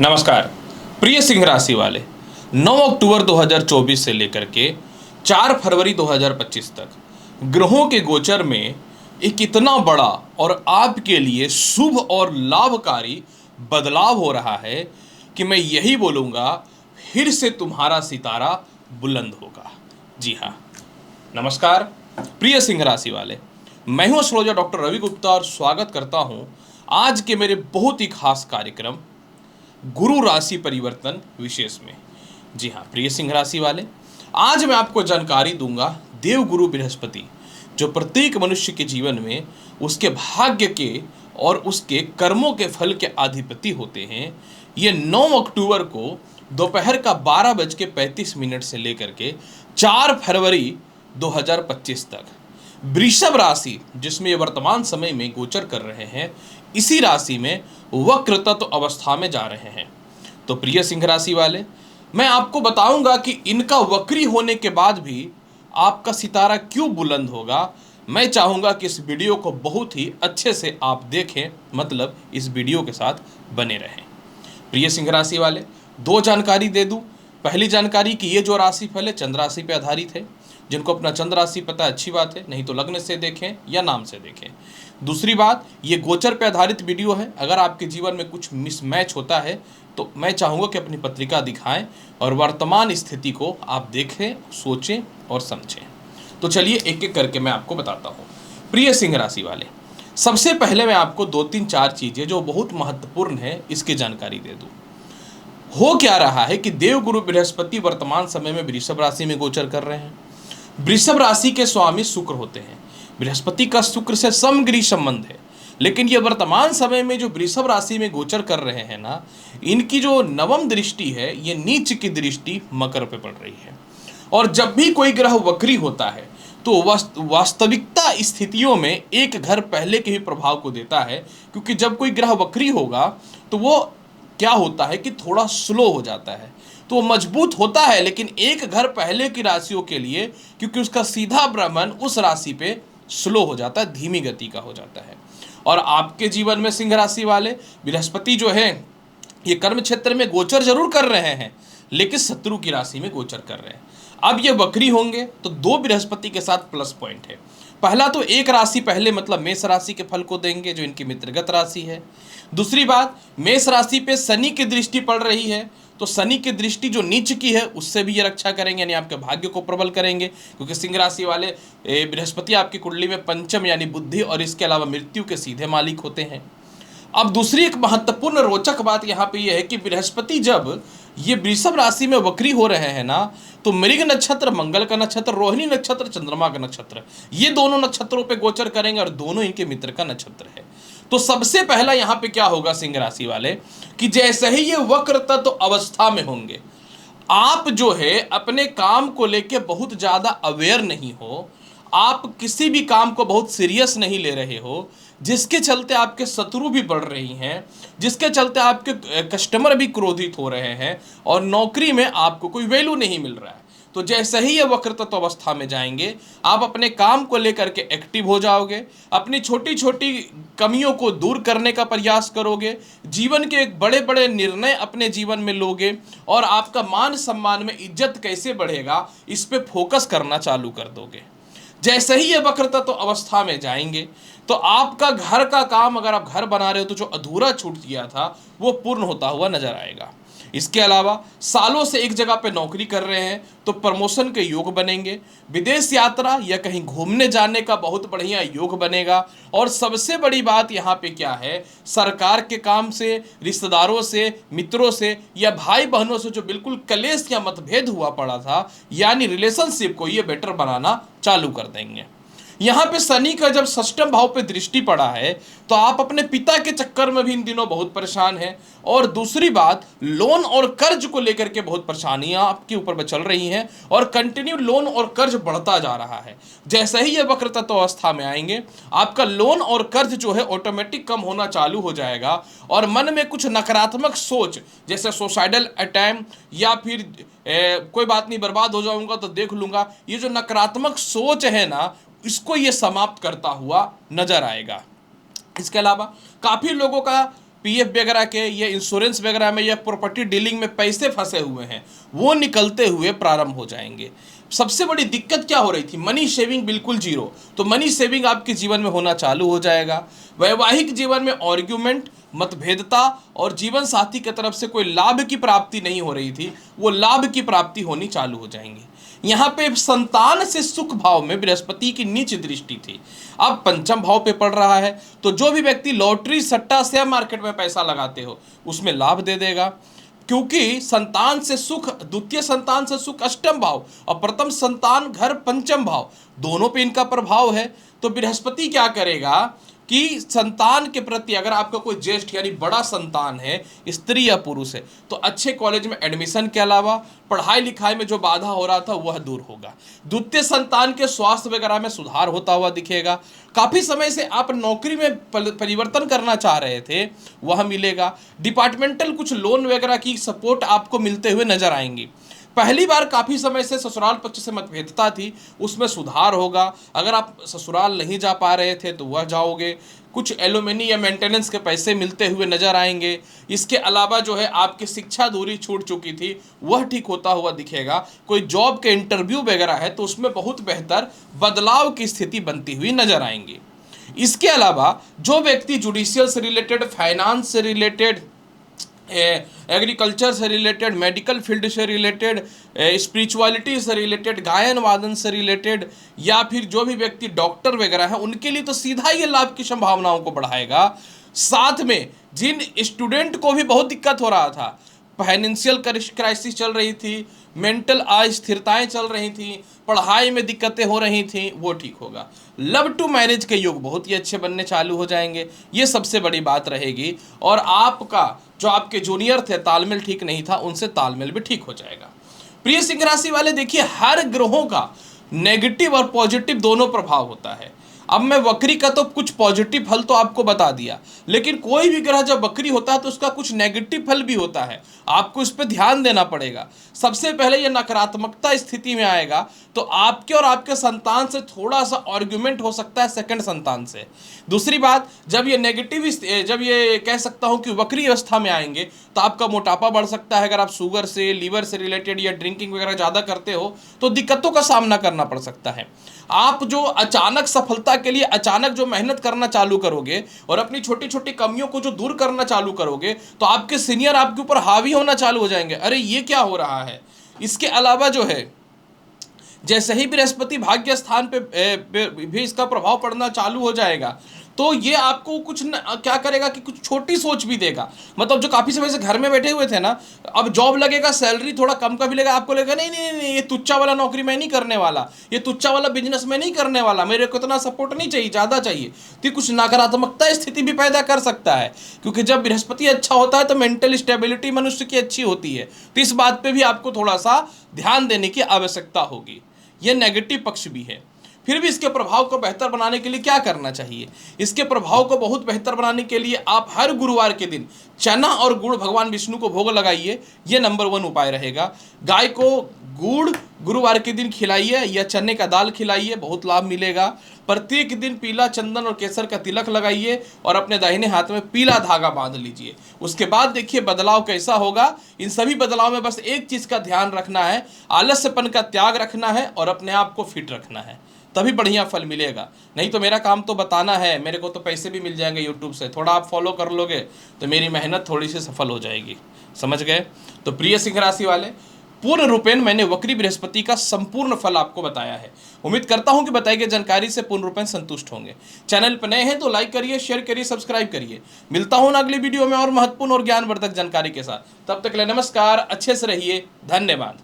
नमस्कार प्रिय सिंह राशि वाले। 9 अक्टूबर 2024 से लेकर के 4 फरवरी 2025 तक ग्रहों के गोचर में एक इतना बड़ा और आपके लिए शुभ और लाभकारी बदलाव हो रहा है कि मैं यही बोलूँगा, फिर से तुम्हारा सितारा बुलंद होगा। जी हाँ, नमस्कार प्रिय सिंह राशि वाले, मैं हूँ एस्ट्रोलॉजर डॉक्टर रवि गुप्ता और स्वागत करता हूँ आज के मेरे बहुत ही खास कार्यक्रम गुरु राशि परिवर्तन विशेष में। जी हाँ प्रिय सिंह राशि वाले, आज मैं आपको जानकारी दूंगा देव गुरु बृहस्पति, जो प्रत्येक मनुष्य के जीवन में उसके भाग्य के और उसके कर्मों के फल के अधिपति होते हैं। ये 9 अक्टूबर को दोपहर का 12:35 से लेकर के 4 फरवरी 2025 तक वृषभ राशि, जिसमें ये वर्तमान समय में गोचर कर रहे हैं, इसी राशि में वक्र तत्व अवस्था में जा रहे हैं। तो प्रिय सिंह राशि वाले, मैं आपको बताऊंगा कि इनका वक्री होने के बाद भी आपका सितारा क्यों बुलंद होगा। मैं चाहूंगा कि इस वीडियो को बहुत ही अच्छे से आप देखें, मतलब इस वीडियो के साथ बने रहें। प्रिय सिंह राशि वाले, दो जानकारी दे दूं। पहली जानकारी कि ये जो राशिफल है चंद्र राशि पे आधारित है। जिनको अपना चंद्र राशि पता है अच्छी बात है, नहीं तो लग्न से देखें या नाम से देखें। दूसरी बात, ये गोचर पे आधारित वीडियो है। अगर आपके जीवन में कुछ मिसमैच होता है तो मैं चाहूँगा कि अपनी पत्रिका दिखाएं और वर्तमान स्थिति को आप देखें, सोचें और समझें। तो चलिए एक एक करके मैं आपको बताता हूँ। प्रिय सिंह राशि वाले, सबसे पहले मैं आपको 2-3-4 चीज़ें जो बहुत महत्वपूर्ण है इसकी जानकारी दे दूँ। हो क्या रहा है कि देव गुरु बृहस्पति वर्तमान समय में वृषभ राशि में गोचर कर रहे हैं। वृषभ राशि के स्वामी शुक्र होते हैं। बृहस्पति का शुक्र से समग्री संबंध है, लेकिन ये वर्तमान समय में जो वृषभ राशि में गोचर कर रहे हैं ना, इनकी जो नवम दृष्टि है, ये नीच की दृष्टि मकर पे पड़ रही है। और जब भी कोई ग्रह वक्री होता है तो वास्तविकता स्थितियों में एक घर पहले के ही प्रभाव को देता है, क्योंकि जब कोई ग्रह वक्री होगा तो वो क्या होता है कि थोड़ा स्लो हो जाता है। तो वो मजबूत होता है, लेकिन एक घर पहले की राशियों के लिए, क्योंकि उसका सीधा भ्रमण उस राशि पे स्लो हो जाता है, धीमी गति का हो जाता है। और आपके जीवन में सिंह राशि वाले, बृहस्पति जो है ये कर्म क्षेत्र में गोचर जरूर कर रहे हैं, लेकिन शत्रु की राशि में गोचर कर रहे हैं। अब ये वक्री होंगे तो 2 बृहस्पति के साथ प्लस पॉइंट है। पहला तो एक राशि पहले मतलब मेष राशि के फल को देंगे, जो इनकी मित्रगत राशि है। दूसरी बात, मेष राशि पे शनि की दृष्टि पड़ रही है, तो शनि की दृष्टि जो नीच की है उससे भी ये रक्षा करेंगे, यानी आपके भाग्य को प्रबल करेंगे। क्योंकि सिंह राशि वाले, बृहस्पति आपकी कुंडली में पंचम यानी बुद्धि और इसके अलावा मृत्यु के सीधे मालिक होते हैं। अब दूसरी एक महत्वपूर्ण रोचक बात यहाँ पे यह है कि बृहस्पति जब ये वृषभ राशि में वक्री हो रहे हैं ना, तो मृग नक्षत्र, मंगल का नक्षत्र, रोहिणी नक्षत्र, चंद्रमा का नक्षत्र, ये दोनों नक्षत्रों पे गोचर करेंगे और दोनों इनके मित्र का नक्षत्र है। तो सबसे पहला यहाँ पे क्या होगा सिंह राशि वाले, कि जैसे ही ये वक्र तत्व अवस्था में होंगे, आप जो है अपने काम को लेके बहुत ज्यादा अवेयर नहीं हो, आप किसी भी काम को बहुत सीरियस नहीं ले रहे हो, जिसके चलते आपके शत्रु भी बढ़ रही हैं, जिसके चलते आपके कस्टमर भी क्रोधित हो रहे हैं और नौकरी में आपको कोई वैल्यू नहीं मिल रहा है। तो जैसे ही ये वक्र तत्व अवस्था में जाएंगे, आप अपने काम को लेकर के एक्टिव हो जाओगे, अपनी छोटी छोटी कमियों को दूर करने का प्रयास करोगे, जीवन के एक बड़े बड़े निर्णय अपने जीवन में लोगे और आपका मान सम्मान में इज्जत कैसे बढ़ेगा इस पे फोकस करना चालू कर दोगे। जैसे ही ये वक्र तत्व अवस्था में जाएंगे तो आपका घर का काम, अगर आप घर बना रहे हो तो जो अधूरा छूट गया था वो पूर्ण होता हुआ नजर आएगा। इसके अलावा सालों से एक जगह पे नौकरी कर रहे हैं तो प्रमोशन के योग बनेंगे, विदेश यात्रा या कहीं घूमने जाने का बहुत बढ़िया योग बनेगा। और सबसे बड़ी बात यहाँ पे क्या है, सरकार के काम से, रिश्तेदारों से, मित्रों से या भाई बहनों से जो बिल्कुल कलेश या मतभेद हुआ पड़ा था, यानी रिलेशनशिप को ये बेटर बनाना चालू कर देंगे। यहाँ पे शनि का जब षष्ठम भाव पे दृष्टि पड़ा है तो आप अपने पिता के चक्कर में भी इन दिनों बहुत परेशान हैं। और दूसरी बात, लोन और कर्ज को लेकर के बहुत परेशानियां आपके ऊपर में चल रही हैं और कंटिन्यू लोन और कर्ज बढ़ता जा रहा है। जैसे ही ये वक्र तत्व अवस्था में आएंगे, आपका लोन और कर्ज जो है ऑटोमेटिक कम होना चालू हो जाएगा और मन में कुछ नकारात्मक सोच, जैसे सुसाइडल अटैम्प्ट या फिर कोई बात नहीं, बर्बाद हो जाऊंगा तो देख लूंगा, ये जो नकारात्मक सोच है ना, इसको ये समाप्त करता हुआ नजर आएगा। इसके अलावा काफी लोगों का पीएफ वगैरह के या इंश्योरेंस वगैरह में या प्रॉपर्टी डीलिंग में पैसे फंसे हुए हैं, वो निकलते हुए प्रारंभ हो जाएंगे। सबसे बड़ी दिक्कत क्या हो रही थी? मनी सेविंग बिल्कुल जीरो। तो मनी सेविंग आपके जीवन में होना चालू हो जाएगा। वैवाहिक जीवन में आर्ग्यूमेंट, मतभेदता और जीवन साथी की तरफ से कोई लाभ की प्राप्ति नहीं हो रही थी, वो लाभ की प्राप्ति होनी चालू हो जाएंगी। यहाँ पे संतान से सुख भाव में बृहस्पति की नीच दृष्टि थी, अब पंचम भाव पे पड़ रहा है। तो जो भी व्यक्ति लॉटरी, सट्टा, शेयर मार्केट में पैसा लगाते हो, उसमें लाभ दे देगा, क्योंकि संतान से सुख, द्वितीय संतान से सुख अष्टम भाव और प्रथम संतान घर पंचम भाव, दोनों पे इनका प्रभाव है। तो बृहस्पति क्या करेगा कि संतान के प्रति, अगर आपका कोई ज्येष्ठ यानी बड़ा संतान है, स्त्री या पुरुष है, तो अच्छे कॉलेज में एडमिशन के अलावा पढ़ाई लिखाई में जो बाधा हो रहा था वह दूर होगा। द्वितीय संतान के स्वास्थ्य वगैरह में सुधार होता हुआ दिखेगा। काफ़ी समय से आप नौकरी में परिवर्तन करना चाह रहे थे, वह मिलेगा। डिपार्टमेंटल कुछ लोन वगैरह की सपोर्ट आपको मिलते हुए नजर आएंगी। पहली बार काफ़ी समय से ससुराल पक्ष से मतभेदता थी, उसमें सुधार होगा। अगर आप ससुराल नहीं जा पा रहे थे तो वह जाओगे। कुछ एलुमनी या मेंटेनेंस के पैसे मिलते हुए नजर आएंगे। इसके अलावा जो है आपकी शिक्षा दूरी छूट चुकी थी, वह ठीक होता हुआ दिखेगा। कोई जॉब के इंटरव्यू वगैरह है तो उसमें बहुत बेहतर बदलाव की स्थिति बनती हुई नजर आएंगी। इसके अलावा जो व्यक्ति जुडिशियल से रिलेटेड, फाइनेंस से रिलेटेड, एग्रीकल्चर से रिलेटेड, मेडिकल फील्ड से रिलेटेड, स्पिरिचुअलिटी से रिलेटेड, गायन वादन से रिलेटेड, या फिर जो भी व्यक्ति डॉक्टर वगैरह है, उनके लिए तो सीधा ये लाभ की संभावनाओं को बढ़ाएगा। साथ में जिन स्टूडेंट को भी बहुत दिक्कत हो रहा था, फाइनेंशियल क्राइसिस चल रही थी, मेंटल अस्थिरताएं चल रही थी, पढ़ाई में दिक्कतें हो रही थी, वो ठीक होगा। लव टू मैरिज के योग बहुत ही अच्छे बनने चालू हो जाएंगे, ये सबसे बड़ी बात रहेगी। और आपका जो आपके जूनियर थे, तालमेल ठीक नहीं था, उनसे तालमेल भी ठीक हो जाएगा। प्रिय सिंह राशि वाले, देखिए हर ग्रहों का नेगेटिव और पॉजिटिव दोनों प्रभाव होता है। अब मैं वक्री का तो कुछ पॉजिटिव फल तो आपको बता दिया, लेकिन कोई भी ग्रह जब वक्री होता है तो उसका कुछ नेगेटिव फल भी होता है, आपको इस पर ध्यान देना पड़ेगा। सबसे पहले ये नकारात्मकता स्थिति में आएगा तो आपके और आपके संतान से थोड़ा सा आर्ग्यूमेंट हो सकता है, सेकंड संतान से। दूसरी बात, जब ये नेगेटिव, जब ये कह सकता हूँ कि वक्री अवस्था में आएंगे तो आपका मोटापा बढ़ सकता है। अगर आप शुगर से, लीवर से रिलेटेड या ड्रिंकिंग वगैरह ज़्यादा करते हो तो दिक्कतों का सामना करना पड़ सकता है। आप जो अचानक सफलता के लिए अचानक जो मेहनत करना चालू करोगे और अपनी छोटी छोटी कमियों को जो दूर करना चालू करोगे तो आपके सीनियर आपके ऊपर हावी होना चालू हो जाएंगे, अरे ये क्या हो रहा है। इसके अलावा जो है, जैसे ही बृहस्पति भाग्य स्थान पे भी इसका प्रभाव पड़ना चालू हो जाएगा तो ये आपको कुछ क्या करेगा कि कुछ छोटी सोच भी देगा। मतलब जो काफ़ी समय से घर में बैठे हुए थे ना, अब जॉब लगेगा, सैलरी थोड़ा कम का भी लगेगा, आपको लगेगा नहीं नहीं नहीं, ये तुच्चा वाला नौकरी मैं नहीं करने वाला, ये तुच्चा वाला बिजनेस मैं नहीं करने वाला, मेरे को इतना सपोर्ट नहीं चाहिए, ज़्यादा चाहिए। तो ये कुछ नकारात्मकता स्थिति भी पैदा कर सकता है, क्योंकि जब बृहस्पति अच्छा होता है तो मेंटल स्टेबिलिटी मनुष्य की अच्छी होती है। तो इस बात पर भी आपको थोड़ा सा ध्यान देने की आवश्यकता होगी। यह नेगेटिव पक्ष भी है। फिर भी इसके प्रभाव को बेहतर बनाने के लिए क्या करना चाहिए? इसके प्रभाव को बहुत बेहतर बनाने के लिए आप हर गुरुवार के दिन चना और गुड़ भगवान विष्णु को भोग लगाइए, ये नंबर 1 उपाय रहेगा। गाय को गुड़ गुरुवार के दिन खिलाइए या चने का दाल खिलाइए, बहुत लाभ मिलेगा। प्रत्येक दिन पीला चंदन और केसर का तिलक लगाइए और अपने दाहिने हाथ में पीला धागा बांध लीजिए। उसके बाद देखिए बदलाव कैसा होगा। इन सभी बदलाव में बस एक चीज़ का ध्यान रखना है, आलस्यपन का त्याग रखना है और अपने आप को फिट रखना है, तभी बढ़िया फल मिलेगा। नहीं तो मेरा काम तो बताना है, मेरे को तो पैसे भी मिल जाएंगे यूट्यूब से, थोड़ा आप फॉलो कर लोगे तो मेरी मेहनत थोड़ी सी सफल हो जाएगी। समझ गए? तो प्रिय सिंह राशि वाले, पूर्ण रूपेण मैंने वक्री बृहस्पति का संपूर्ण फल आपको बताया है। उम्मीद करता हूं कि बताई गई जानकारी से पूर्ण रूपेण संतुष्ट होंगे। चैनल पर नए हैं तो लाइक करिए, शेयर करिए, सब्सक्राइब करिए। मिलता हूं अगली वीडियो में और महत्वपूर्ण और ज्ञानवर्धक जानकारी के साथ। तब तक के लिए नमस्कार, अच्छे से रहिए, धन्यवाद।